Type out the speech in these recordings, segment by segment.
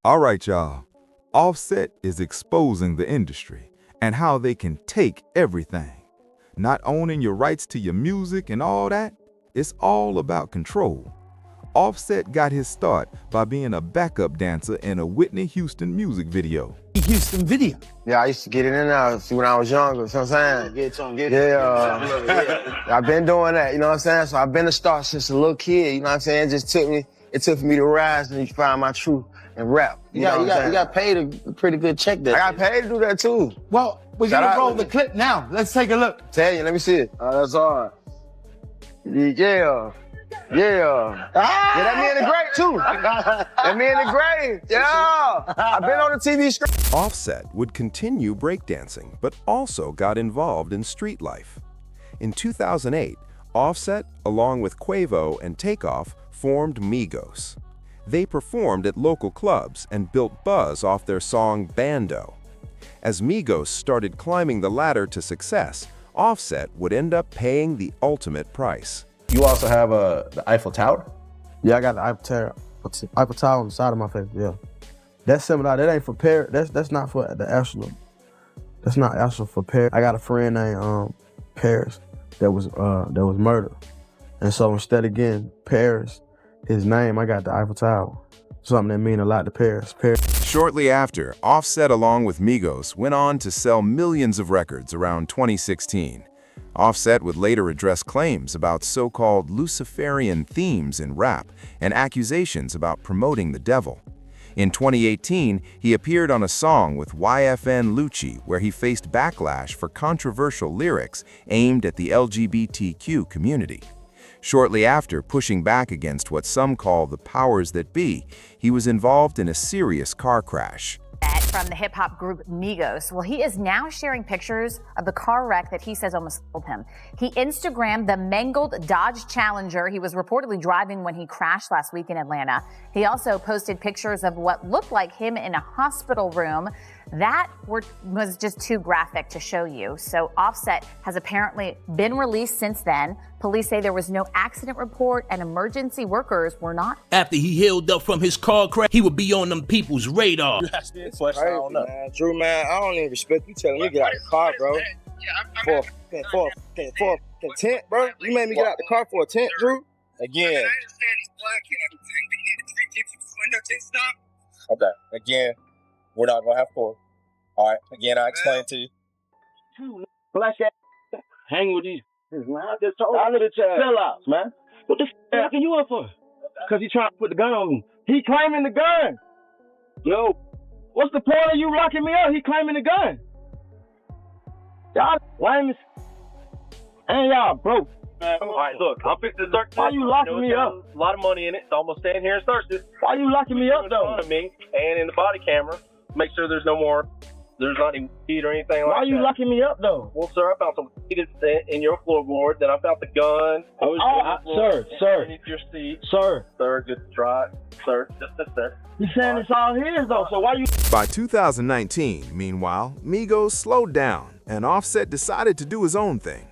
All right, y'all. Offset is exposing the industry and how they can take everything. Not owning your rights to your music and all that, it's all about control. Offset got his start by being a backup dancer in a Whitney Houston music video. Houston video. Yeah, I used to get it in there when I was younger, you know what I'm saying? I've been doing that, you know what I'm saying? So I've been a star since a little kid, you know what I'm saying? It took for me to rise and find my truth and rap. You got paid a pretty good check there. I got paid to do that too. Well, we're gonna roll the clip now. Let's take a look. Tell you, let me see it. That's hard. Yeah. Yeah, that me in the grave too. That me in the grave. Yeah, I've been on the TV screen. Offset would continue breakdancing, but also got involved in street life. In 2008, Offset, along with Quavo and Takeoff, formed Migos. They performed at local clubs and built buzz off their song Bando. As Migos started climbing the ladder to success, Offset would end up paying the ultimate price. You also have the Eiffel Tower? Yeah, I got the Eiffel Tower on the side of my face, yeah. That's similar, that ain't for Paris, that's not for the actual, that's not actual for Paris. I got a friend named Paris that was murdered. And so instead of getting Paris, his name, I got the Eiffel Tower. Something that mean a lot to Paris. Shortly after, Offset along with Migos went on to sell millions of records around 2016. Offset would later address claims about so-called Luciferian themes in rap and accusations about promoting the devil. In 2018, he appeared on a song with YFN Lucci where he faced backlash for controversial lyrics aimed at the LGBTQ community. Shortly after pushing back against what some call the powers that be, he was involved in a serious car crash. From the hip-hop group Migos. Well, he is now sharing pictures of the car wreck that he says almost killed him. He Instagrammed the mangled Dodge Challenger he was reportedly driving when he crashed last week in Atlanta. He also posted pictures of what looked like him in a hospital room. That was just too graphic to show you. So Offset has apparently been released since then. Police say there was no accident report and emergency workers were not. After he healed up from his car crash, he would be on them people's radar. Drew, man, I don't even respect you telling me to get out of the car, bro. For a tent, bro. You made me get out the car for a tent, Drew. Again. Okay, again, we're not gonna have four. All right, again, I explained to you. Black ass hang with these. Man, I just told you to sellouts, man. What the f locking you up for? Because he trying to put the gun on me. He claiming the gun. Yo, what's the point of you locking me up? He claiming the gun. Y'all lame as and y'all broke. All right, look, I'm fixing to search this. Why you locking me up? A lot of money in it, so I'm gonna stand here and search this. Why you locking me up though? In front of me and in the body camera, make sure there's not any weed or anything like that. Why you locking me up though? Well, sir, I found some weed in your floorboard. Then I found the gun. Sir, Underneath your seat. Sir, just try, sir, just sir. You saying it's all his though? So why you? By 2019, meanwhile, Migos slowed down and Offset decided to do his own thing.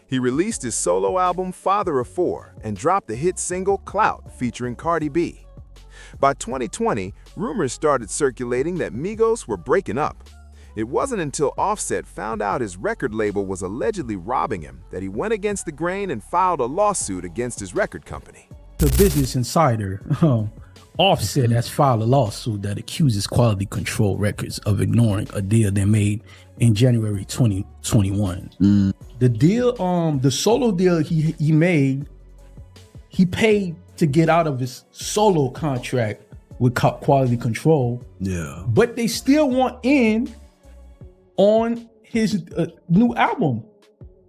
He released his solo album Father of Four and dropped the hit single Clout featuring Cardi B. By 2020, rumors started circulating that Migos were breaking up. It wasn't until Offset found out his record label was allegedly robbing him that he went against the grain and filed a lawsuit against his record company. The Business Insider, Offset has filed a lawsuit that accuses Quality Control Records of ignoring a deal they made in January 2021. The deal, the solo deal he made, he paid to get out of his solo contract with Quality Control. Yeah. But they still want in on his new album.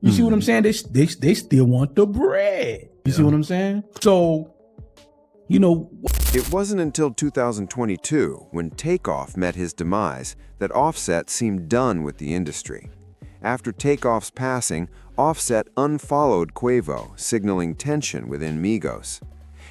You see what I'm saying? They still want the bread. You see what I'm saying? So, you know. It wasn't until 2022, when Takeoff met his demise, that Offset seemed done with the industry. After Takeoff's passing, Offset unfollowed Quavo, signaling tension within Migos.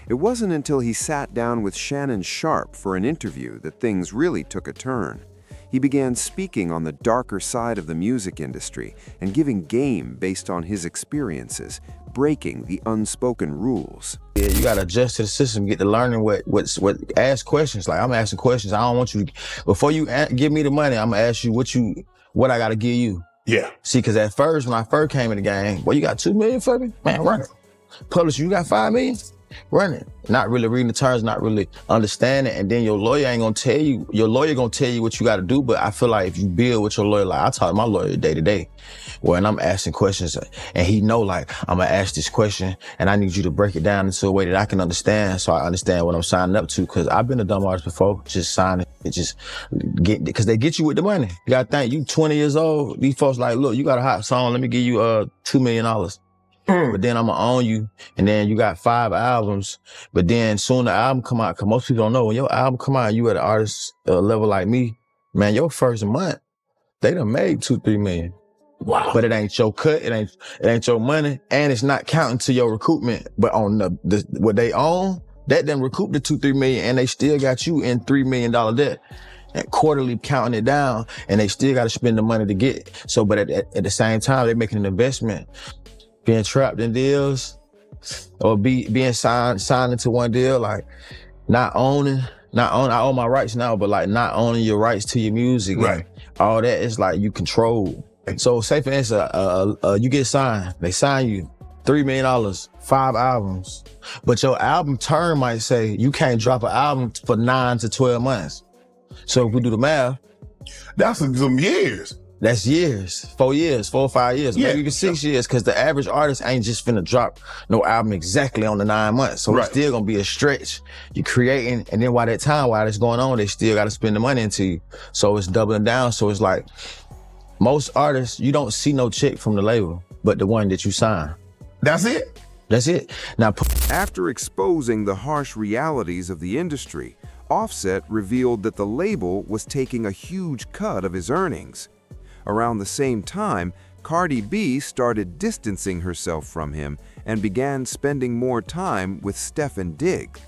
It wasn't until he sat down with Shannon Sharpe for an interview that things really took a turn. he began speaking on the darker side of the music industry and giving game based on his experiences, breaking the unspoken rules. Yeah, you gotta adjust to the system, get to learning what ask questions. Like I'm asking questions. I don't want you to, before you give me the money, I'm gonna ask you what I gotta give you. Yeah. See, cause at first, when I first came in the game, well, you got 2 million for me? Man, run it. Publisher, you got 5 million? Run it. Not really reading the terms, not really understanding, and then your lawyer ain't gonna tell you, your lawyer gonna tell you what you gotta do, but I feel like if you build with your lawyer, like I talk to my lawyer day to day, when I'm asking questions, and he know like, I'm gonna ask this question, and I need you to break it down into a way that I can understand, so I understand what I'm signing up to, cause I've been a dumb artist before, just signing, cause they get you with the money. You gotta think, you 20 years old, these folks like, look, you got a hot song, let me give you $2 million. But then I'm gonna own you, and then you got 5 albums, but then soon the album come out, cause most people don't know, when your album come out, you at an artist level like me, man, your first month, they done made 2-3 million. Wow. But it ain't your cut, it ain't your money, and it's not counting to your recoupment. But on the what they own, that then recoup the 2-3 million, and they still got you in $3 million debt. And quarterly counting it down, and they still gotta spend the money to get it. So, but at the same time, they're making an investment. Being trapped in deals or being signed into one deal, like not owning, I own my rights now, but like not owning your rights to your music. Right. All that is like you control. So say for instance, you get signed, they sign you, $3 million, 5 albums, but your album term might say you can't drop an album for 9 to 12 months. So if we do the math, that's some years. That's years, 4 years, 4 or 5 years, Yeah. maybe even 6 years, because the average artist ain't just finna drop no album exactly on the 9 months. So it's still gonna be a stretch. You're creating, and then while that's going on, they still gotta spend the money into you. So it's doubling down. So it's like, most artists, you don't see no check from the label, but the one that you sign. That's it? That's it. Now, After exposing the harsh realities of the industry, Offset revealed that the label was taking a huge cut of his earnings. Around the same time, Cardi B started distancing herself from him and began spending more time with Stephen Diggs.